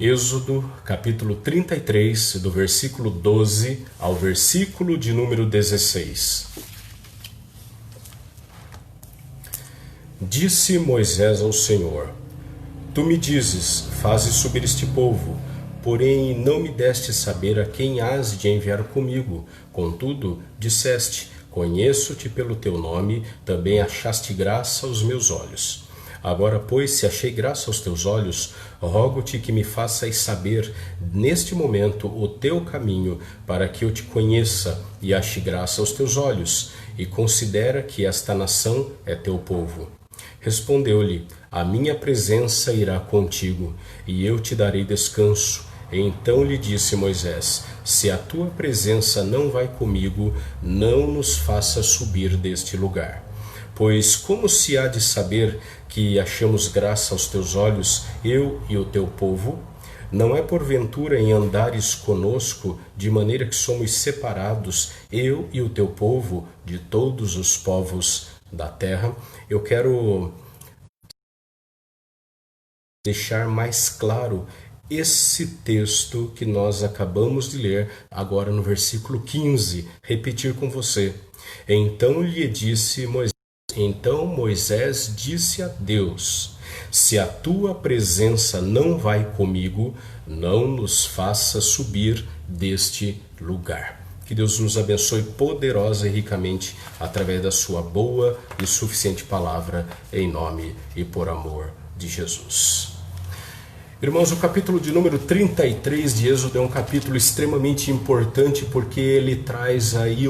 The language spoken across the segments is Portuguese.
Êxodo, capítulo 33, do versículo 12 ao versículo de número 16. Disse Moisés ao Senhor: Tu me dizes, faze subir este povo, porém não me deste saber a quem hás de enviar comigo. Contudo, disseste, conheço-te pelo teu nome, também achaste graça aos meus olhos. Agora, pois, se achei graça aos teus olhos, rogo-te que me faças saber, neste momento, o teu caminho, para que eu te conheça e ache graça aos teus olhos, e considera que esta nação é teu povo. Respondeu-lhe: a minha presença irá contigo, e eu te darei descanso. Então lhe disse Moisés: se a tua presença não vai comigo, não nos faça subir deste lugar. Pois como se há de saber que achamos graça aos teus olhos, eu e o teu povo? Não é porventura em andares conosco, de maneira que somos separados, eu e o teu povo, de todos os povos da terra? Eu quero deixar mais claro esse texto que nós acabamos de ler, agora no versículo 15, repetir com você. Então Moisés disse a Deus: se a tua presença não vai comigo, não nos faça subir deste lugar. Que Deus nos abençoe poderosa e ricamente através da sua boa e suficiente palavra, em nome e por amor de Jesus. Irmãos, o capítulo de número 33 de Êxodo é um capítulo extremamente importante porque ele traz aí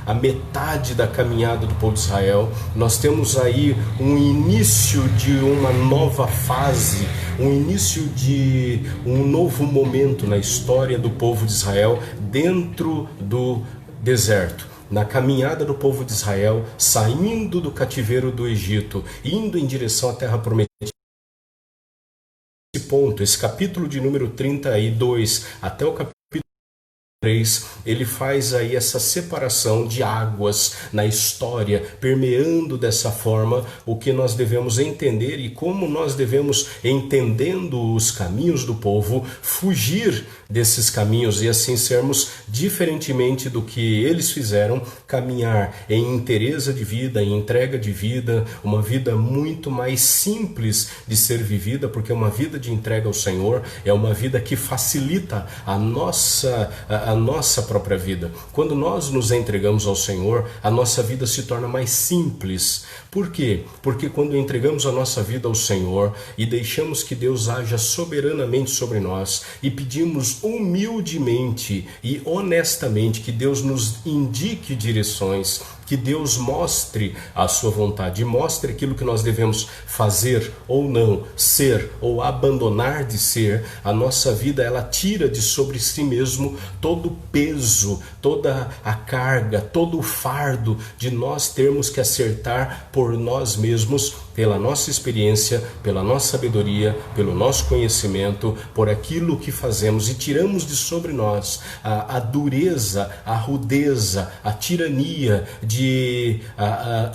a metade da caminhada do povo de Israel. Nós temos aí um início de uma nova fase, um início de um novo momento na história do povo de Israel dentro do deserto. Na caminhada do povo de Israel, saindo do cativeiro do Egito, indo em direção à terra prometida. Esse capítulo de número 32 até o capítulo 3, ele faz aí essa separação de águas na história, permeando dessa forma o que nós devemos entender e como nós devemos, entendendo os caminhos do povo, fugir desses caminhos e assim sermos, diferentemente do que eles fizeram, caminhar em inteireza de vida, em entrega de vida, uma vida muito mais simples de ser vivida, porque uma vida de entrega ao Senhor é uma vida que facilita a nossa própria vida. Quando nós nos entregamos ao Senhor, a nossa vida se torna mais simples. Por quê? Porque quando entregamos a nossa vida ao Senhor e deixamos que Deus haja soberanamente sobre nós e pedimos humildemente e honestamente que Deus nos indique direções, que Deus mostre a sua vontade, mostre aquilo que nós devemos fazer ou não, ser ou abandonar de ser, a nossa vida ela tira de sobre si mesmo todo o peso, toda a carga, todo o fardo de nós termos que acertar por nós mesmos, pela nossa experiência, pela nossa sabedoria, pelo nosso conhecimento, por aquilo que fazemos e tiramos de sobre nós a dureza, a rudeza, a tirania de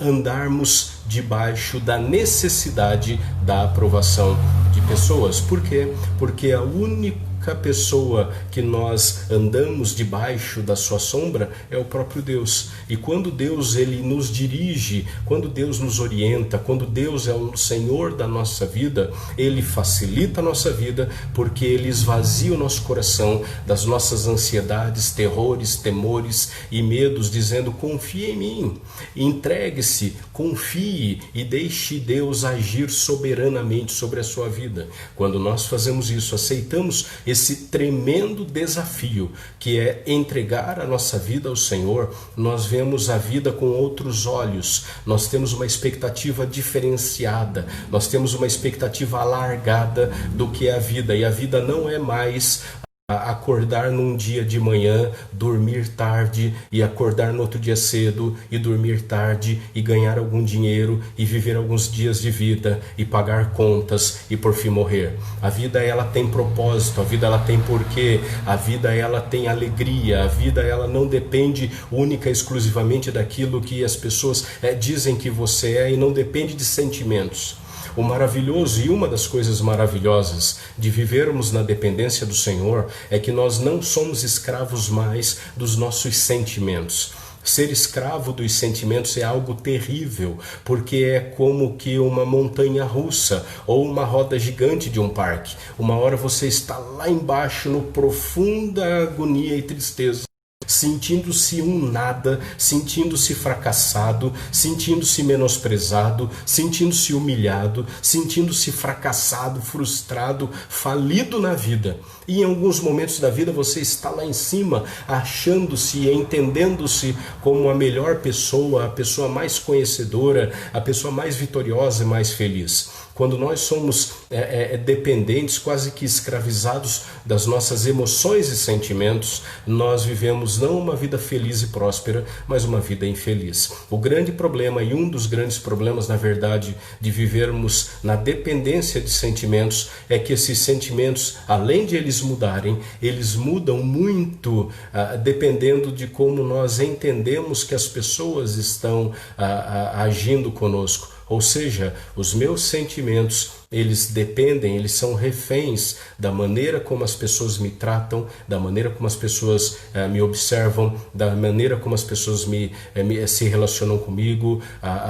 andarmos debaixo da necessidade da aprovação de pessoas. Por quê? Porque a única pessoa que nós andamos debaixo da sua sombra é o próprio Deus. E quando Deus ele nos dirige, quando Deus nos orienta, quando Deus é o Senhor da nossa vida, ele facilita a nossa vida, porque ele esvazia o nosso coração das nossas ansiedades, terrores, temores e medos, dizendo: confie em mim, entregue-se, confie e deixe Deus agir soberanamente sobre a sua vida. Quando nós fazemos isso, aceitamos esse tremendo desafio que é entregar a nossa vida ao Senhor, nós vemos a vida com outros olhos, nós temos uma expectativa diferenciada, nós temos uma expectativa alargada do que é a vida, e a vida não é mais acordar num dia de manhã, dormir tarde e acordar no outro dia cedo e dormir tarde e ganhar algum dinheiro e viver alguns dias de vida e pagar contas e por fim morrer. A vida ela tem propósito, a vida ela tem porquê, a vida ela tem alegria, a vida ela não depende única e exclusivamente daquilo que as pessoas dizem que você é, e não depende de sentimentos. O maravilhoso e uma das coisas maravilhosas de vivermos na dependência do Senhor é que nós não somos escravos mais dos nossos sentimentos. Ser escravo dos sentimentos é algo terrível, porque é como que uma montanha russa ou uma roda gigante de um parque. Uma hora você está lá embaixo no profunda agonia e tristeza, sentindo-se um nada, sentindo-se fracassado, sentindo-se menosprezado, sentindo-se humilhado, sentindo-se fracassado, frustrado, falido na vida. E em alguns momentos da vida você está lá em cima, achando-se e entendendo-se como a melhor pessoa, a pessoa mais conhecedora, a pessoa mais vitoriosa e mais feliz. Quando nós somos dependentes, quase que escravizados das nossas emoções e sentimentos, nós vivemos não uma vida feliz e próspera, mas uma vida infeliz. O grande problema, e um dos grandes problemas, na verdade, de vivermos na dependência de sentimentos, é que esses sentimentos, além de eles mudarem, eles mudam muito dependendo de como nós entendemos que as pessoas estão agindo conosco. Ou seja, os meus sentimentos, eles dependem, eles são reféns da maneira como as pessoas me tratam, da maneira como as pessoas me observam, da maneira como as pessoas se relacionam comigo,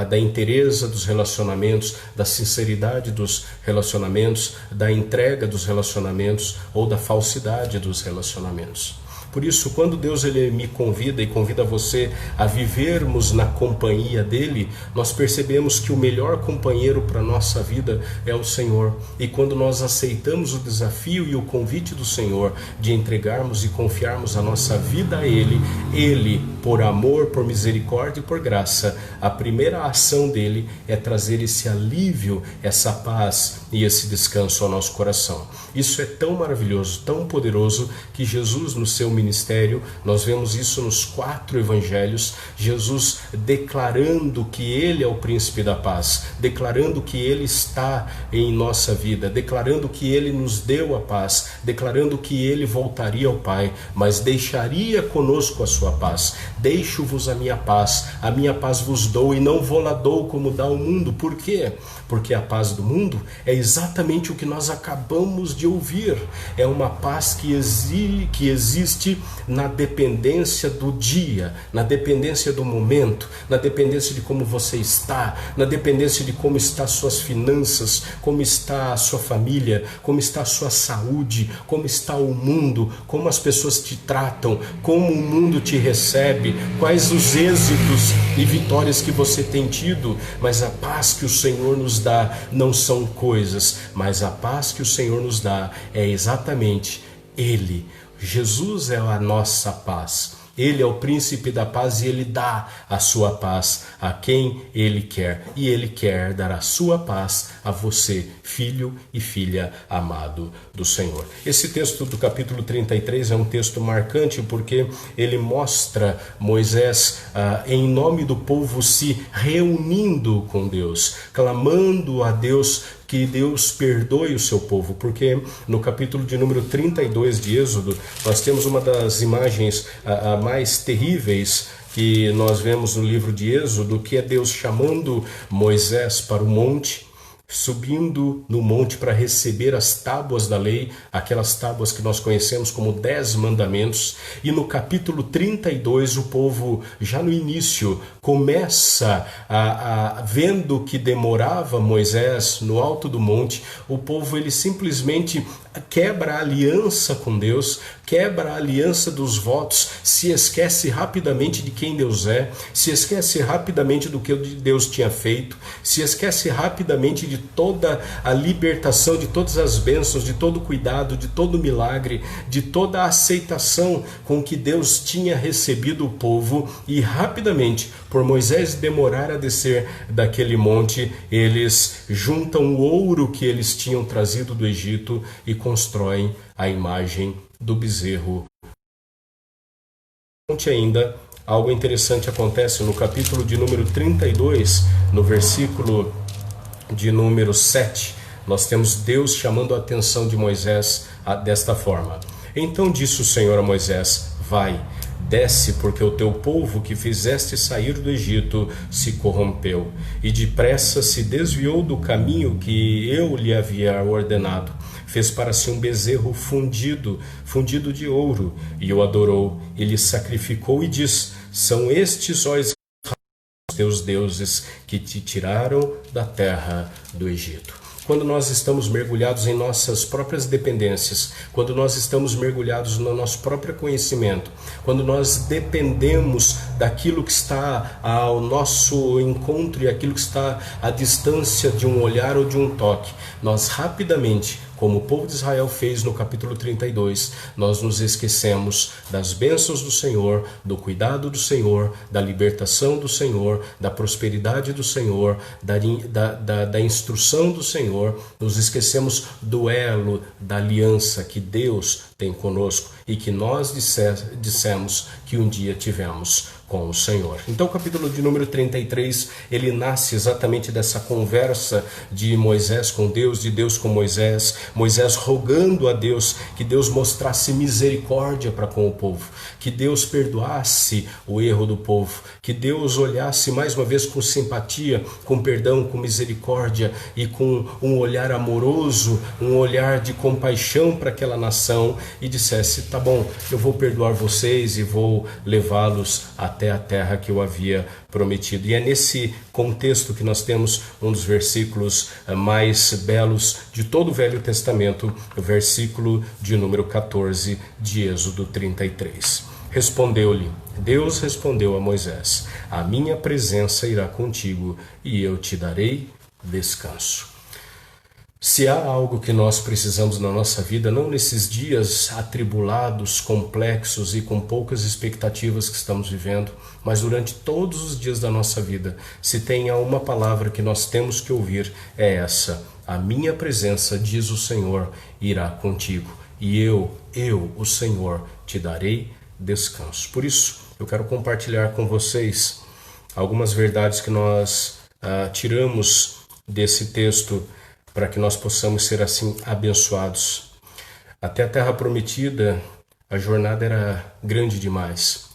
da inteireza dos relacionamentos, da sinceridade dos relacionamentos, da entrega dos relacionamentos ou da falsidade dos relacionamentos. Por isso, quando Deus ele me convida e convida você a vivermos na companhia dele, nós percebemos que o melhor companheiro para a nossa vida é o Senhor. E quando nós aceitamos o desafio e o convite do Senhor de entregarmos e confiarmos a nossa vida a Ele, Ele, por amor, por misericórdia e por graça, a primeira ação dele é trazer esse alívio, essa paz e esse descanso ao nosso coração. Isso é tão maravilhoso, tão poderoso, que Jesus, no seu ministério, nós vemos isso nos 4 evangelhos, Jesus declarando que Ele é o príncipe da paz, declarando que Ele está em nossa vida, declarando que Ele nos deu a paz, declarando que Ele voltaria ao Pai, mas deixaria conosco a sua paz. Deixo-vos a minha paz vos dou e não vou lá dou como dá o mundo. Por quê? Porque a paz do mundo é exatamente o que nós acabamos de ouvir. É uma paz que existe na dependência do dia, na dependência do momento, na dependência de como você está, na dependência de como estão suas finanças, como está a sua família, como está a sua saúde, como está o mundo, como as pessoas te tratam, como o mundo te recebe, quais os êxitos e vitórias que você tem tido. Mas a paz que o Senhor nos dá não são coisas, mas a paz que o Senhor nos dá é exatamente Ele. Jesus é a nossa paz. Ele é o príncipe da paz e Ele dá a sua paz a quem Ele quer. E Ele quer dar a sua paz a você, filho e filha amado do Senhor. Esse texto do capítulo 33 é um texto marcante porque ele mostra Moisés em nome do povo se reunindo com Deus, clamando a Deus que Deus perdoe o seu povo, porque no capítulo de número 32 de Êxodo, nós temos uma das imagens mais terríveis que nós vemos no livro de Êxodo, que é Deus chamando Moisés para o monte, subindo no monte para receber as tábuas da lei, aquelas tábuas que nós conhecemos como 10 mandamentos. E no capítulo 32 o povo, já no início, começa vendo que demorava Moisés no alto do monte, o povo ele simplesmente quebra a aliança com Deus, quebra a aliança dos votos, se esquece rapidamente de quem Deus é, se esquece rapidamente do que Deus tinha feito, se esquece rapidamente de toda a libertação, de todas as bênçãos, de todo o cuidado, de todo o milagre, de toda a aceitação com que Deus tinha recebido o povo. E rapidamente, por Moisés demorar a descer daquele monte, eles juntam o ouro que eles tinham trazido do Egito e constroem a imagem do bezerro. Ainda algo interessante acontece no capítulo de número 32, no versículo de número 7, nós temos Deus chamando a atenção de Moisés desta forma. Então disse o Senhor a Moisés: vai, Desce, porque o teu povo que fizeste sair do Egito se corrompeu, e depressa se desviou do caminho que eu lhe havia ordenado. Fez para si um bezerro fundido de ouro, e o adorou, e lhe sacrificou, e diz: são estes, ó Israel, os teus deuses, que te tiraram da terra do Egito. Quando nós estamos mergulhados em nossas próprias dependências, quando nós estamos mergulhados no nosso próprio conhecimento, quando nós dependemos daquilo que está ao nosso encontro e aquilo que está à distância de um olhar ou de um toque, nós rapidamente, como o povo de Israel fez no capítulo 32, nós nos esquecemos das bênçãos do Senhor, do cuidado do Senhor, da libertação do Senhor, da prosperidade do Senhor, da instrução do Senhor. Nos esquecemos do elo, da aliança que Deus tem conosco e que nós dissemos que um dia tivemos com o Senhor. Então o capítulo de número 33, ele nasce exatamente dessa conversa de Moisés com Deus, de Deus com Moisés, Moisés rogando a Deus que Deus mostrasse misericórdia para com o povo, que Deus perdoasse o erro do povo, que Deus olhasse mais uma vez com simpatia, com perdão, com misericórdia e com um olhar amoroso, um olhar de compaixão para aquela nação e dissesse: tá bom, eu vou perdoar vocês e vou levá-los até a terra que eu havia prometido. E é nesse contexto que nós temos um dos versículos mais belos de todo o Velho Testamento, o versículo de número 14 de Êxodo 33. Deus respondeu a Moisés: a minha presença irá contigo e eu te darei descanso. Se há algo que nós precisamos na nossa vida, não nesses dias atribulados, complexos e com poucas expectativas que estamos vivendo, mas durante todos os dias da nossa vida, se tem uma palavra que nós temos que ouvir, é essa: a minha presença, diz o Senhor, irá contigo, e eu, o Senhor, te darei descanso. Por isso, eu quero compartilhar com vocês algumas verdades que nós tiramos desse texto, para que nós possamos ser assim abençoados. Até a terra prometida, a jornada era grande demais.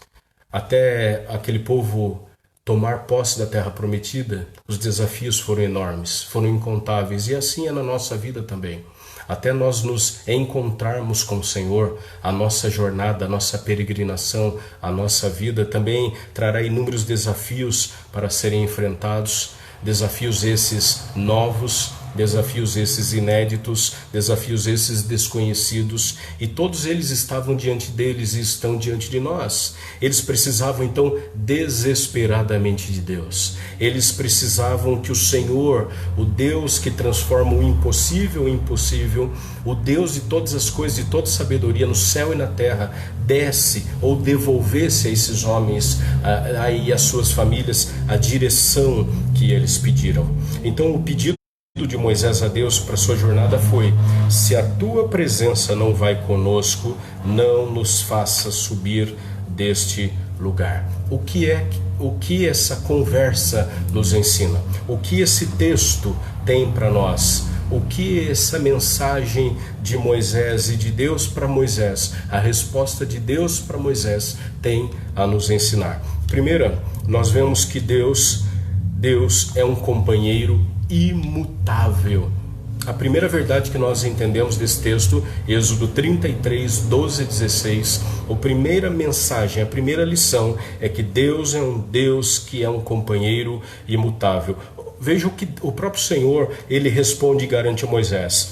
Até aquele povo tomar posse da terra prometida, os desafios foram enormes, foram incontáveis, e assim é na nossa vida também. Até nós nos encontrarmos com o Senhor, a nossa jornada, a nossa peregrinação, a nossa vida também trará inúmeros desafios para serem enfrentados, desafios esses novos, desafios esses inéditos, desafios esses desconhecidos, e todos eles estavam diante deles e estão diante de nós. Eles precisavam então desesperadamente de Deus. Eles precisavam que o Senhor, o Deus que transforma o impossível em possível, o Deus de todas as coisas, de toda sabedoria no céu e na terra, desse ou devolvesse a esses homens e às suas famílias a direção que eles pediram. Então o pedido de Moisés a Deus para sua jornada foi: se a tua presença não vai conosco, não nos faça subir deste lugar. O que essa conversa nos ensina? O que esse texto tem para nós? O que essa mensagem de Moisés e de Deus para Moisés, a resposta de Deus para Moisés, tem a nos ensinar? Primeiro, nós vemos que Deus é um companheiro imutável. A primeira verdade que nós entendemos desse texto, Êxodo 33, 12 e 16, a primeira mensagem, a primeira lição é que Deus é um Deus que é um companheiro imutável. Veja o que o próprio Senhor, ele responde e garante a Moisés: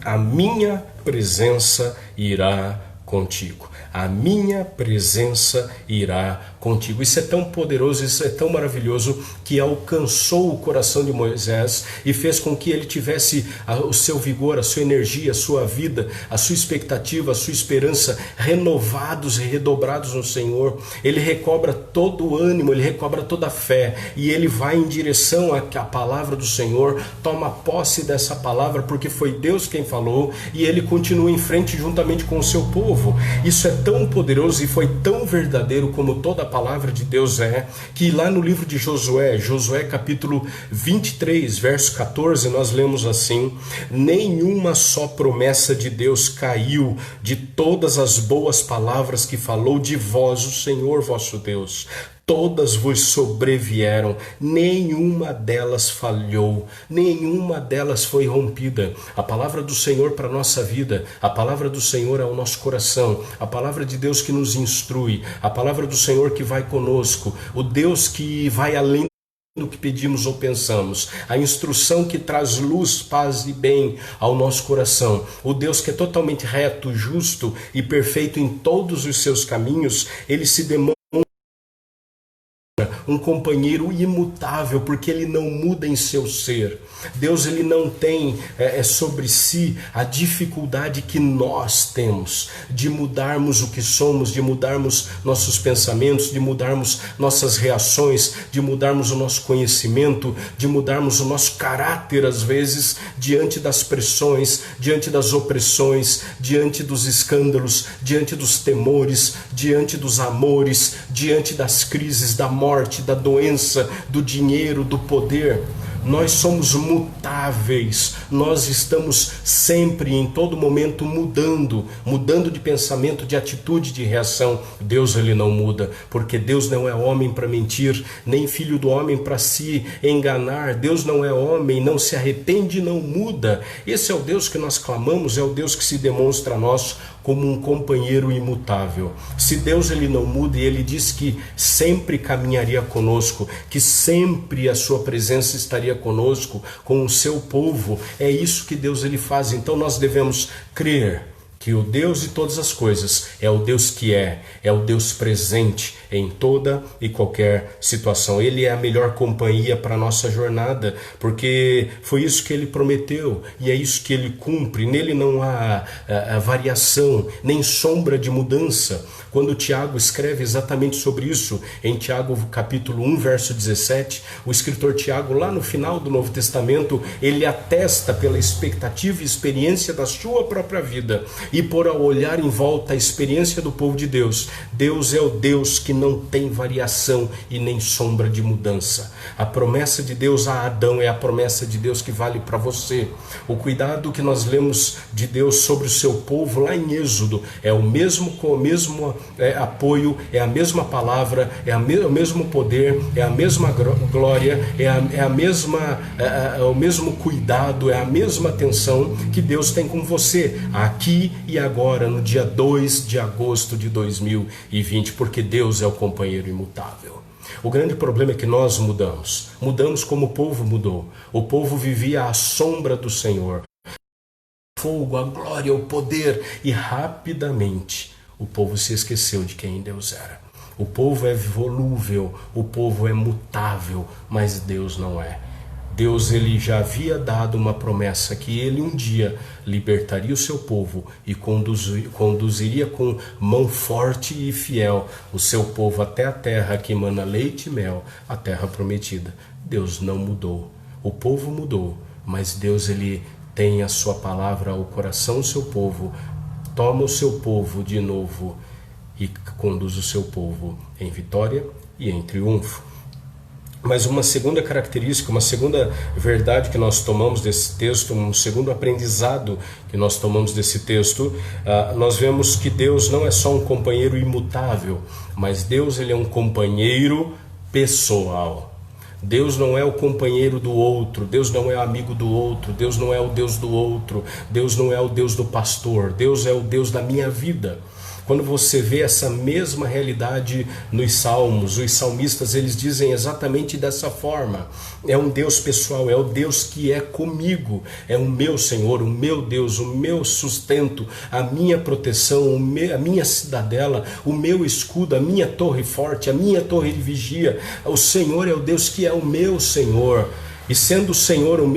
a minha presença irá contigo. A minha presença irá contigo. Isso é tão poderoso, isso é tão maravilhoso, que alcançou o coração de Moisés e fez com que ele tivesse o seu vigor, a sua energia, a sua vida, a sua expectativa, a sua esperança renovados e redobrados no Senhor. Ele recobra todo o ânimo, ele recobra toda a fé, e ele vai em direção à palavra do Senhor, toma posse dessa palavra, porque foi Deus quem falou, e ele continua em frente juntamente com o seu povo. povo. Isso é tão poderoso e foi tão verdadeiro como toda a palavra de Deus que lá no livro de Josué capítulo 23, verso 14, nós lemos assim: nenhuma só promessa de Deus caiu de todas as boas palavras que falou de vós, o Senhor vosso Deus. Todas vos sobrevieram, nenhuma delas falhou, nenhuma delas foi rompida. A palavra do Senhor para a nossa vida, a palavra do Senhor é o nosso coração, a palavra de Deus que nos instrui, a palavra do Senhor que vai conosco, o Deus que vai além do que pedimos ou pensamos, a instrução que traz luz, paz e bem ao nosso coração, o Deus que é totalmente reto, justo e perfeito em todos os seus caminhos. Ele se demonstra um companheiro imutável, porque ele não muda em seu ser. Deus, ele não tem sobre si a dificuldade que nós temos de mudarmos o que somos, de mudarmos nossos pensamentos, de mudarmos nossas reações, de mudarmos o nosso conhecimento, de mudarmos o nosso caráter, às vezes, diante das pressões, diante das opressões, diante dos escândalos, diante dos temores, diante dos amores, diante das crises, da morte, da doença, do dinheiro, do poder. Nós somos mutáveis, nós estamos sempre, em todo momento, mudando de pensamento, de atitude, de reação. Deus, ele não muda, porque Deus não é homem para mentir, nem filho do homem para se enganar. Deus não é homem, não se arrepende, não muda. Esse é o Deus que nós clamamos, é o Deus que se demonstra a nós como um companheiro imutável. Se Deus, ele não muda, e ele diz que sempre caminharia conosco, que sempre a sua presença estaria conosco, com o seu povo, é isso que Deus, ele faz. Então nós devemos crer que o Deus de todas as coisas é o Deus que é o Deus presente em toda e qualquer situação. Ele é a melhor companhia para a nossa jornada, porque foi isso que ele prometeu e é isso que ele cumpre. Nele não há variação, nem sombra de mudança. Quando Tiago escreve exatamente sobre isso, em Tiago capítulo 1, verso 17, o escritor Tiago, lá no final do Novo Testamento, ele atesta pela expectativa e experiência da sua própria vida e por olhar em volta a experiência do povo de Deus. Deus é o Deus que não tem variação e nem sombra de mudança. A promessa de Deus a Adão é a promessa de Deus que vale para você. O cuidado que nós lemos de Deus sobre o seu povo lá em Êxodo é o mesmo apoio, é a mesma palavra, é o mesmo poder, é a mesma glória, é o mesmo cuidado, é a mesma atenção que Deus tem com você, aqui e agora, no dia 2 de agosto de 2020, porque Deus é o companheiro imutável. O grande problema é que nós mudamos como o povo mudou. O povo vivia à sombra do Senhor, fogo, a glória, o poder, e rapidamente o povo se esqueceu de quem Deus era. O povo é volúvel, o povo é mutável, mas Deus não é. Deus, ele já havia dado uma promessa que ele um dia libertaria o seu povo e conduziria com mão forte e fiel o seu povo até a terra que emana leite e mel, a terra prometida. Deus não mudou. O povo mudou, mas Deus, ele tem a sua palavra ao coração do seu povo, toma o seu povo de novo e conduz o seu povo em vitória e em triunfo. Mas uma segunda característica, uma segunda verdade que nós tomamos desse texto, um segundo aprendizado que nós tomamos desse texto, nós vemos que Deus não é só um companheiro imutável, mas Deus, ele é um companheiro pessoal. Deus não é o companheiro do outro, Deus não é o amigo do outro, Deus não é o Deus do outro, Deus não é o Deus do pastor, Deus é o Deus da minha vida. Quando você vê essa mesma realidade nos salmos, os salmistas, eles dizem exatamente dessa forma: é um Deus pessoal, é o Deus que é comigo, é o meu Senhor, o meu Deus, o meu sustento, a minha proteção, a minha cidadela, o meu escudo, a minha torre forte, a minha torre de vigia. O Senhor é o Deus que é o meu Senhor. E sendo o Senhor, o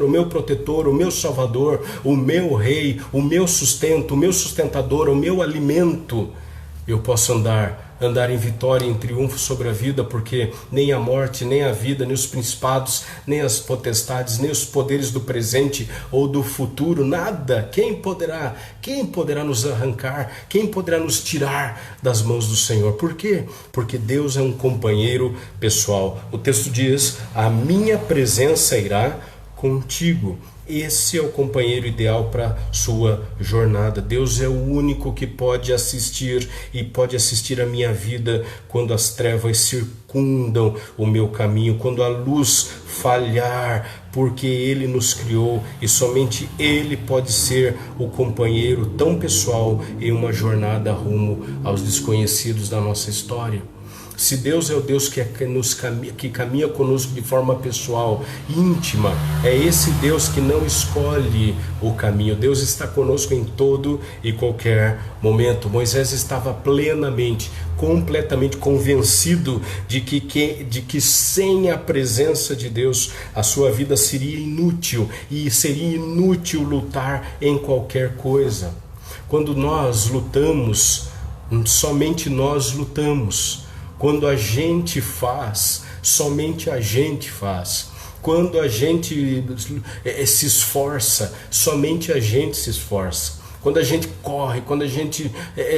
meu protetor, o meu salvador, o meu rei, o meu sustento, o meu sustentador, o meu alimento, eu posso andar andar em vitória, em triunfo sobre a vida, porque nem a morte, nem a vida, nem os principados, nem as potestades, nem os poderes do presente ou do futuro, nada, quem poderá nos arrancar, quem poderá nos tirar das mãos do Senhor? Por quê? Porque Deus é um companheiro pessoal. O texto diz: a minha presença irá contigo. Esse é o companheiro ideal para sua jornada. Deus é o único que pode assistir e pode assistir a minha vida quando as trevas circundam o meu caminho, quando a luz falhar, porque Ele nos criou e somente Ele pode ser o companheiro tão pessoal em uma jornada rumo aos desconhecidos da nossa história. Se Deus é o Deus que caminha conosco de forma pessoal, íntima, é esse Deus que não escolhe o caminho. Deus está conosco em todo e qualquer momento. Moisés estava completamente convencido de que sem a presença de Deus a sua vida seria inútil, e seria inútil lutar em qualquer coisa. Quando nós lutamos, somente nós lutamos. Quando a gente faz, somente a gente faz. Quando a gente se esforça, somente a gente se esforça. Quando a gente corre, quando a gente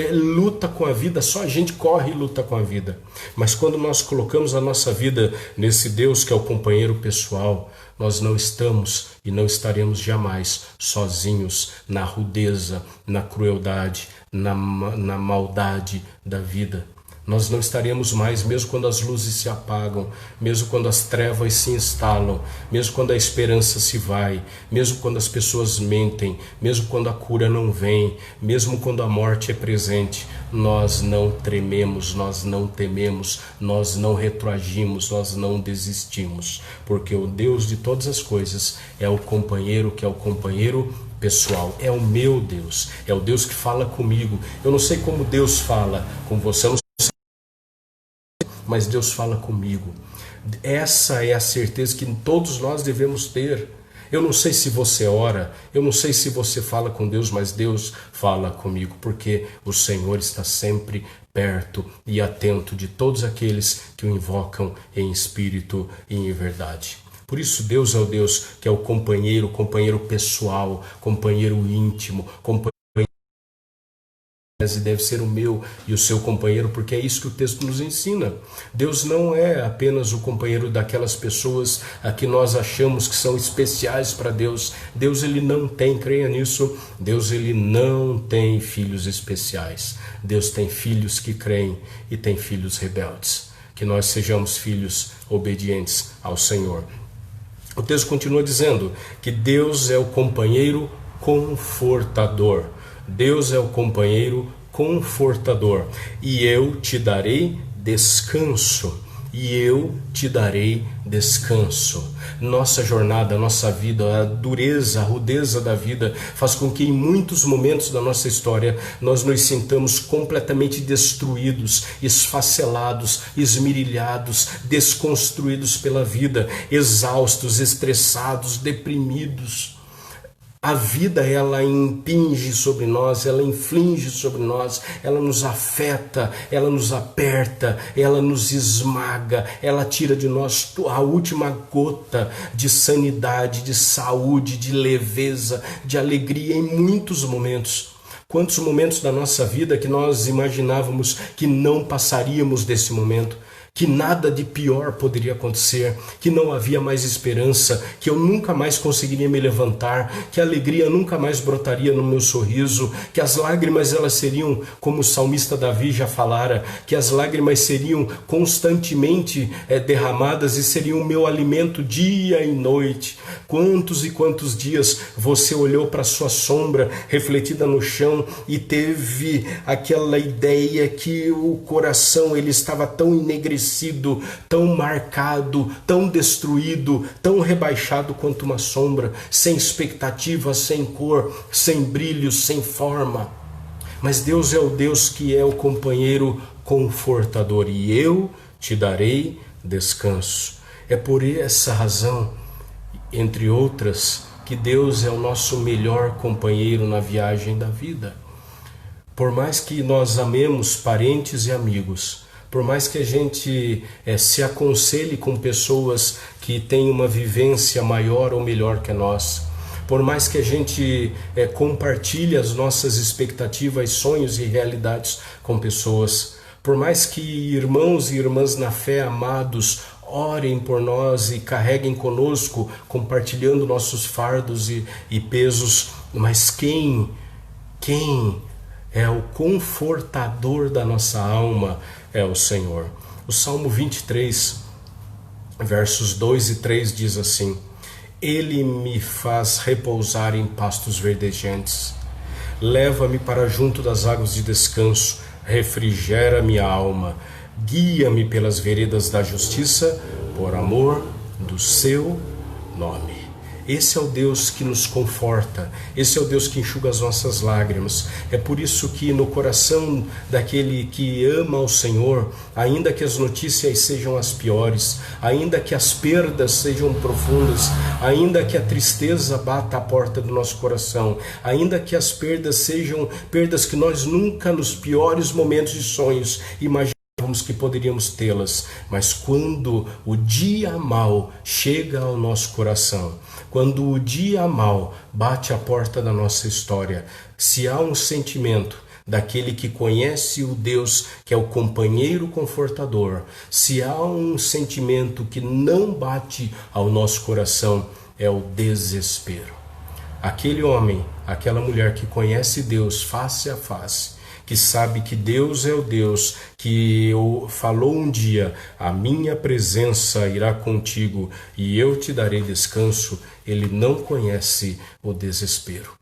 luta com a vida, só a gente corre e luta com a vida. Mas quando nós colocamos a nossa vida nesse Deus que é o companheiro pessoal, nós não estamos e não estaremos jamais sozinhos na rudeza, na crueldade, na maldade da vida. Nós não estaremos mais, mesmo quando as luzes se apagam, mesmo quando as trevas se instalam, mesmo quando a esperança se vai, mesmo quando as pessoas mentem, mesmo quando a cura não vem, mesmo quando a morte é presente. Nós não trememos, nós não tememos, nós não retroagimos, nós não desistimos, porque o Deus de todas as coisas é o companheiro que é o companheiro pessoal, é o meu Deus, é o Deus que fala comigo. Eu não sei como Deus fala com você, mas Deus fala comigo. Essa é a certeza que todos nós devemos ter. Eu não sei se você ora, eu não sei se você fala com Deus, mas Deus fala comigo, porque o Senhor está sempre perto e atento de todos aqueles que o invocam em espírito e em verdade. Por isso Deus é o Deus que é o companheiro pessoal, companheiro íntimo, companheiro, e deve ser o meu e o seu companheiro, porque é isso que o texto nos ensina. Deus não é apenas o companheiro daquelas pessoas a que nós achamos que são especiais para Deus. Deus, ele não tem, creia nisso, Deus, ele não tem filhos especiais. Deus tem filhos que creem e tem filhos rebeldes. Que nós sejamos filhos obedientes ao Senhor. O texto continua dizendo que Deus é o companheiro confortador. Deus é o companheiro confortador. E eu te darei descanso. E eu te darei descanso. Nossa jornada, nossa vida, a dureza, a rudeza da vida faz com que em muitos momentos da nossa história nós nos sintamos completamente destruídos, esfacelados, esmerilhados, desconstruídos pela vida, exaustos, estressados, deprimidos. A vida, ela impinge sobre nós, ela inflige sobre nós, ela nos afeta, ela nos aperta, ela nos esmaga, ela tira de nós a última gota de sanidade, de saúde, de leveza, de alegria em muitos momentos. Quantos momentos da nossa vida que nós imaginávamos que não passaríamos desse momento, que nada de pior poderia acontecer, que não havia mais esperança, que eu nunca mais conseguiria me levantar, que a alegria nunca mais brotaria no meu sorriso, que as lágrimas elas seriam, como o salmista Davi já falara, que as lágrimas seriam constantemente derramadas e seriam o meu alimento dia e noite. Quantos e quantos dias você olhou para a sua sombra refletida no chão e teve aquela ideia que o coração ele estava tão enegrecido, tão marcado, tão destruído, tão rebaixado quanto uma sombra, sem expectativa, sem cor, sem brilho, sem forma. Mas Deus é o Deus que é o companheiro confortador, e eu te darei descanso. É por essa razão, entre outras, que Deus é o nosso melhor companheiro na viagem da vida. Por mais que nós amemos parentes e amigos, por mais que a gente se aconselhe com pessoas que têm uma vivência maior ou melhor que a nossa, por mais que a gente compartilhe as nossas expectativas, sonhos e realidades com pessoas, por mais que irmãos e irmãs na fé amados orem por nós e carreguem conosco, compartilhando nossos fardos e pesos, mas quem é o confortador da nossa alma é o Senhor. O Salmo 23, versos 2 e 3 diz assim: Ele me faz repousar em pastos verdejantes, leva-me para junto das águas de descanso, refrigera minha alma, guia-me pelas veredas da justiça, por amor do seu nome. Esse é o Deus que nos conforta, esse é o Deus que enxuga as nossas lágrimas. É por isso que no coração daquele que ama o Senhor, ainda que as notícias sejam as piores, ainda que as perdas sejam profundas, ainda que a tristeza bata a porta do nosso coração, ainda que as perdas sejam perdas que nós nunca nos piores momentos de sonhos imaginamos que poderíamos tê-las, mas quando o dia mau chega ao nosso coração, quando o dia mau bate a porta da nossa história, se há um sentimento daquele que conhece o Deus que é o companheiro confortador, se há um sentimento que não bate ao nosso coração, é o desespero. Aquele homem, aquela mulher que conhece Deus face a face, que sabe que Deus é o Deus que falou um dia: a minha presença irá contigo e eu te darei descanso, ele não conhece o desespero.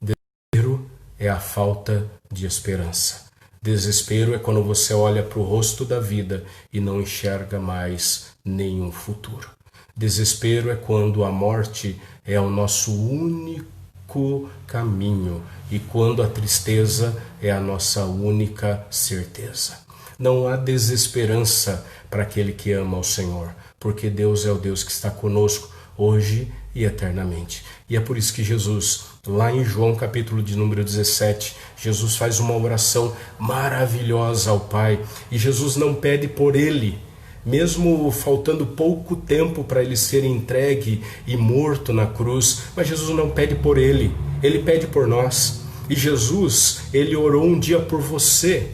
Desespero é a falta de esperança. Desespero é quando você olha para o rosto da vida e não enxerga mais nenhum futuro. Desespero é quando a morte é o nosso único caminho e quando a tristeza é a nossa única certeza. Não há desesperança para aquele que ama o Senhor, porque Deus é o Deus que está conosco hoje e eternamente. E é por isso que Jesus, lá em João capítulo de número 17, Jesus faz uma oração maravilhosa ao Pai, e Jesus não pede por ele, mesmo faltando pouco tempo para ele ser entregue e morto na cruz, mas Jesus não pede por ele, ele pede por nós. E Jesus, ele orou um dia por você.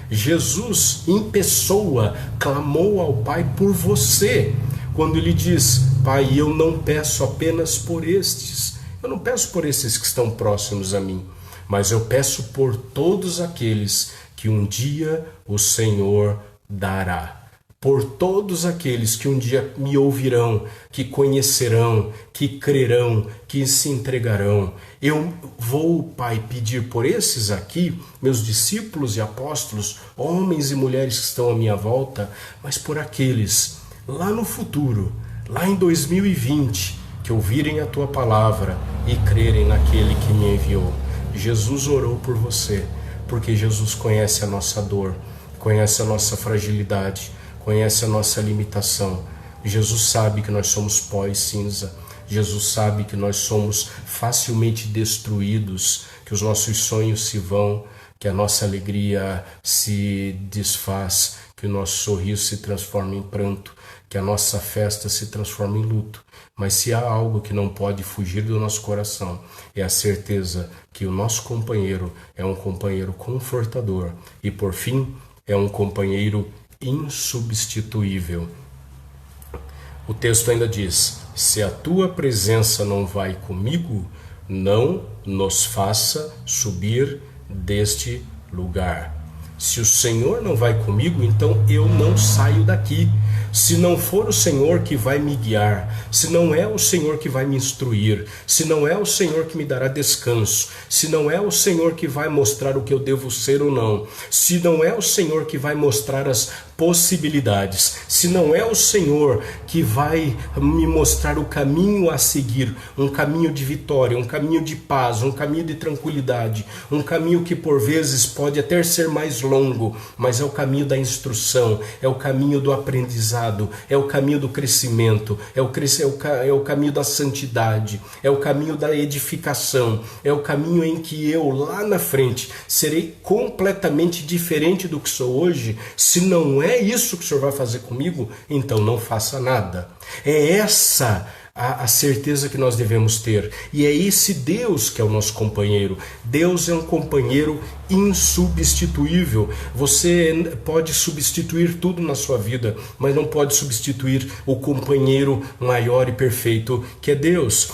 Jesus, em pessoa, clamou ao Pai por você, quando ele diz: Pai, eu não peço apenas por estes, eu não peço por esses que estão próximos a mim, mas eu peço por todos aqueles que um dia o Senhor dará. Por todos aqueles que um dia me ouvirão, que conhecerão, que crerão, que se entregarão. Eu vou, Pai, pedir por esses aqui, meus discípulos e apóstolos, homens e mulheres que estão à minha volta, mas por aqueles lá no futuro, lá em 2020, que ouvirem a Tua palavra e crerem naquele que me enviou. Jesus orou por você, porque Jesus conhece a nossa dor, conhece a nossa fragilidade, conhece a nossa limitação. Jesus sabe que nós somos pó e cinza. Jesus sabe que nós somos facilmente destruídos, que os nossos sonhos se vão, que a nossa alegria se desfaz, que o nosso sorriso se transforma em pranto, que a nossa festa se transforma em luto. Mas se há algo que não pode fugir do nosso coração, é a certeza que o nosso companheiro é um companheiro confortador e, por fim, é um companheiro insubstituível. O texto ainda diz: se a tua presença não vai comigo, não nos faça subir deste lugar. Se o Senhor não vai comigo, então eu não saio daqui. Se não for o Senhor que vai me guiar, se não é o Senhor que vai me instruir, se não é o Senhor que me dará descanso, se não é o Senhor que vai mostrar o que eu devo ser ou não, se não é o Senhor que vai mostrar as possibilidades, se não é o Senhor que vai me mostrar o caminho a seguir, um caminho de vitória, um caminho de paz, um caminho de tranquilidade, um caminho que por vezes pode até ser mais longo, mas é o caminho da instrução, é o caminho do aprendizado, aprendizado, é o caminho do crescimento, é o caminho da santidade, é o caminho da edificação, é o caminho em que eu, lá na frente, serei completamente diferente do que sou hoje. Se não é isso que o Senhor vai fazer comigo, então não faça nada. É essa a certeza que nós devemos ter. E é esse Deus que é o nosso companheiro. Deus é um companheiro insubstituível. Você pode substituir tudo na sua vida, mas não pode substituir o companheiro maior e perfeito que é Deus.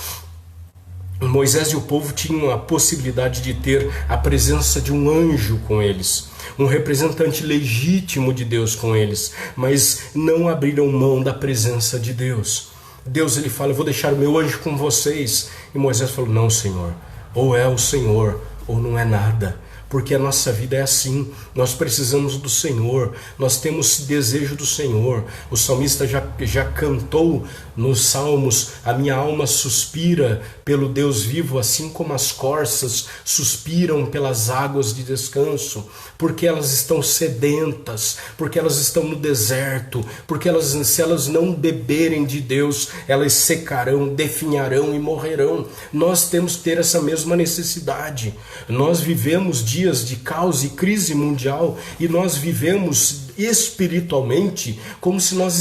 Moisés e o povo tinham a possibilidade de ter a presença de um anjo com eles, um representante legítimo de Deus com eles, mas não abriram mão da presença de Deus. Deus, ele fala: eu vou deixar o meu anjo com vocês. E Moisés falou: não, Senhor, ou é o Senhor ou não é nada. Porque a nossa vida é assim, nós precisamos do Senhor, nós temos desejo do Senhor. O salmista já cantou nos Salmos: a minha alma suspira pelo Deus vivo, assim como as corças suspiram pelas águas de descanso, porque elas estão sedentas, porque elas estão no deserto, porque se elas não beberem de Deus, elas secarão, definharão e morrerão. Nós temos que ter essa mesma necessidade. Nós vivemos dias de caos e crise mundial e nós vivemos espiritualmente como se nós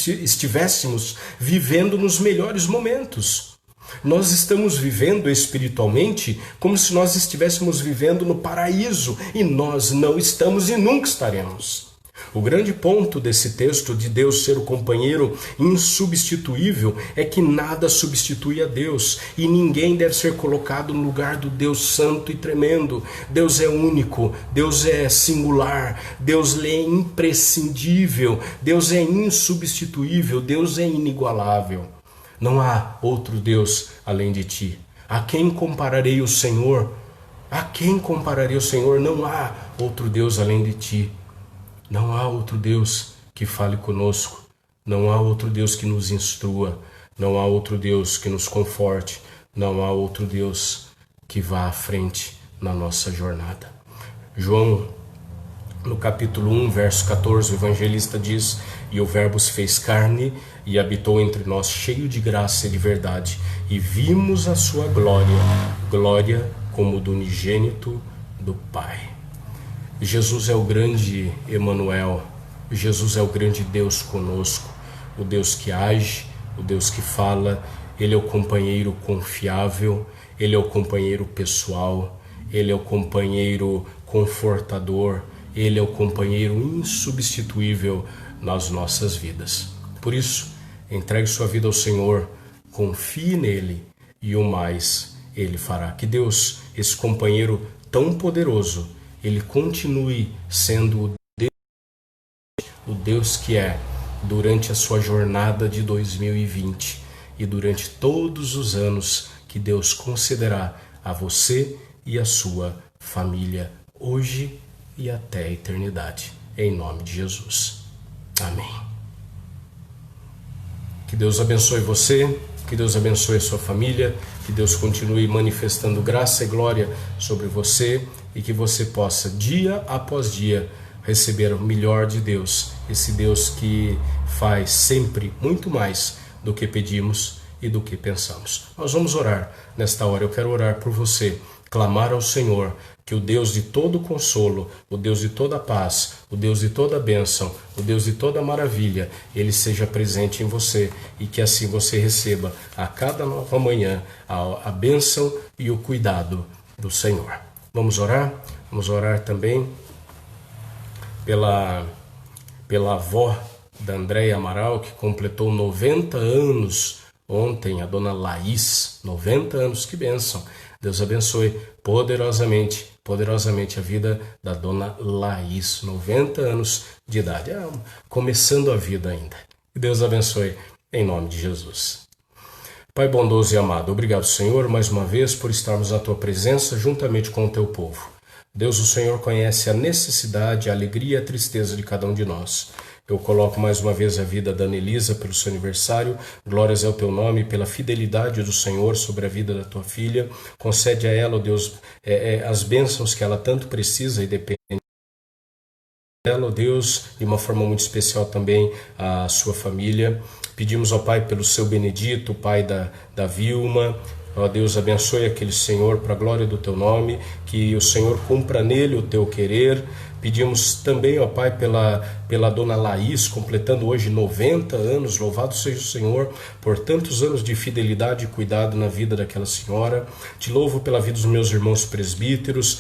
estivéssemos vivendo nos melhores momentos. Nós estamos vivendo espiritualmente como se nós estivéssemos vivendo no paraíso, e nós não estamos e nunca estaremos. O grande ponto desse texto de Deus ser o companheiro insubstituível é que nada substitui a Deus e ninguém deve ser colocado no lugar do Deus santo e tremendo. Deus é único, Deus é singular, Deus é imprescindível, Deus é insubstituível, Deus é inigualável. Não há outro Deus além de ti. A quem compararei o Senhor? A quem compararei o Senhor? Não há outro Deus além de ti. Não há outro Deus que fale conosco, não há outro Deus que nos instrua, não há outro Deus que nos conforte, não há outro Deus que vá à frente na nossa jornada. João, no capítulo 1, verso 14, o evangelista diz: e o Verbo se fez carne e habitou entre nós, cheio de graça e de verdade, e vimos a sua glória, glória como do unigênito do Pai. Jesus é o grande Emanuel, Jesus é o grande Deus conosco, o Deus que age, o Deus que fala. Ele é o companheiro confiável, Ele é o companheiro pessoal, Ele é o companheiro confortador, Ele é o companheiro insubstituível nas nossas vidas. Por isso, entregue sua vida ao Senhor, confie nele e o mais Ele fará. Que Deus, esse companheiro tão poderoso, Ele continue sendo o Deus que é durante a sua jornada de 2020 e durante todos os anos que Deus concederá a você e a sua família, hoje e até a eternidade. Em nome de Jesus. Amém. Que Deus abençoe você, que Deus abençoe a sua família, que Deus continue manifestando graça e glória sobre você e que você possa, dia após dia, receber o melhor de Deus, esse Deus que faz sempre muito mais do que pedimos e do que pensamos. Nós vamos orar nesta hora. Eu quero orar por você, clamar ao Senhor que o Deus de todo consolo, o Deus de toda paz, o Deus de toda bênção, o Deus de toda maravilha, Ele seja presente em você e que assim você receba a cada nova manhã a bênção e o cuidado do Senhor. Vamos orar? Vamos orar também pela avó da Andréia Amaral, que completou 90 anos ontem, a dona Laís, 90 anos, que bênção. Deus abençoe poderosamente a vida da dona Laís, 90 anos de idade, começando a vida ainda. Que Deus abençoe em nome de Jesus. Pai bondoso e amado, obrigado, Senhor, mais uma vez por estarmos na Tua presença juntamente com o Teu povo. Deus, o Senhor conhece a necessidade, a alegria e a tristeza de cada um de nós. Eu coloco mais uma vez a vida da Anelisa pelo seu aniversário. Glórias ao Teu nome, pela fidelidade do Senhor sobre a vida da Tua filha. Concede a ela, ó Deus, as bênçãos que ela tanto precisa e depende. dela, ó Deus, de uma forma muito especial também a sua família. Pedimos, ó Pai, pelo seu Benedito, Pai da Vilma. Ó Deus, abençoe aquele Senhor para a glória do teu nome, que o Senhor cumpra nele o teu querer. Pedimos também, ó Pai, pela dona Laís, completando hoje 90 anos. Louvado seja o Senhor por tantos anos de fidelidade e cuidado na vida daquela senhora. Te louvo pela vida dos meus irmãos presbíteros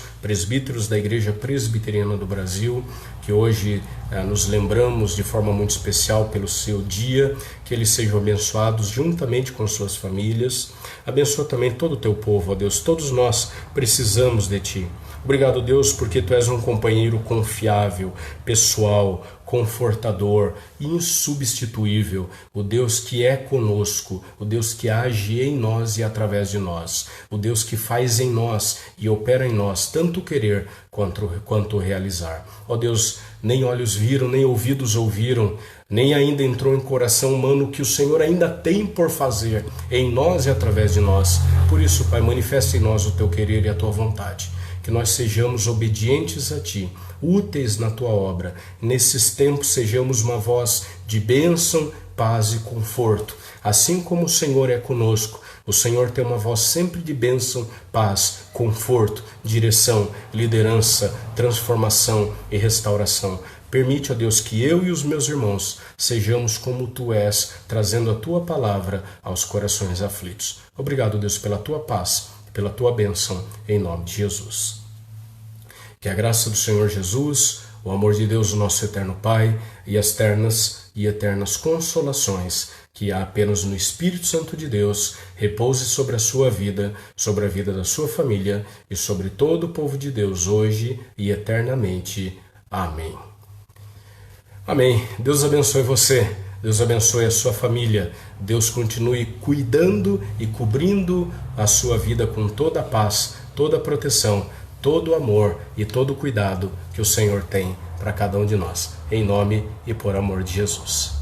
da Igreja Presbiteriana do Brasil, que hoje nos lembramos de forma muito especial pelo seu dia, que eles sejam abençoados juntamente com suas famílias. Abençoa também todo o teu povo, ó Deus, todos nós precisamos de Ti. Obrigado, Deus, porque Tu és um companheiro confiável, pessoal, confortador, insubstituível, o Deus que é conosco, o Deus que age em nós e através de nós, o Deus que faz em nós e opera em nós tanto querer quanto realizar. Ó Deus, nem olhos viram, nem ouvidos ouviram, nem ainda entrou em coração humano que o Senhor ainda tem por fazer em nós e através de nós. Por isso, Pai, manifesta em nós o Teu querer e a Tua vontade. Que nós sejamos obedientes a Ti, úteis na Tua obra. Nesses tempos sejamos uma voz de bênção, paz e conforto. Assim como o Senhor é conosco, o Senhor tem uma voz sempre de bênção, paz, conforto, direção, liderança, transformação e restauração. Permite, ó Deus, que eu e os meus irmãos sejamos como Tu és, trazendo a Tua palavra aos corações aflitos. Obrigado, Deus, pela Tua paz, pela Tua bênção, em nome de Jesus. Que a graça do Senhor Jesus, o amor de Deus, o nosso eterno Pai, e as ternas e eternas consolações que há apenas no Espírito Santo de Deus, repouse sobre a sua vida, sobre a vida da sua família e sobre todo o povo de Deus, hoje e eternamente. Amém. Amém. Deus abençoe você. Deus abençoe a sua família. Deus continue cuidando e cobrindo a sua vida com toda a paz, toda a proteção, todo o amor e todo o cuidado que o Senhor tem para cada um de nós. Em nome e por amor de Jesus.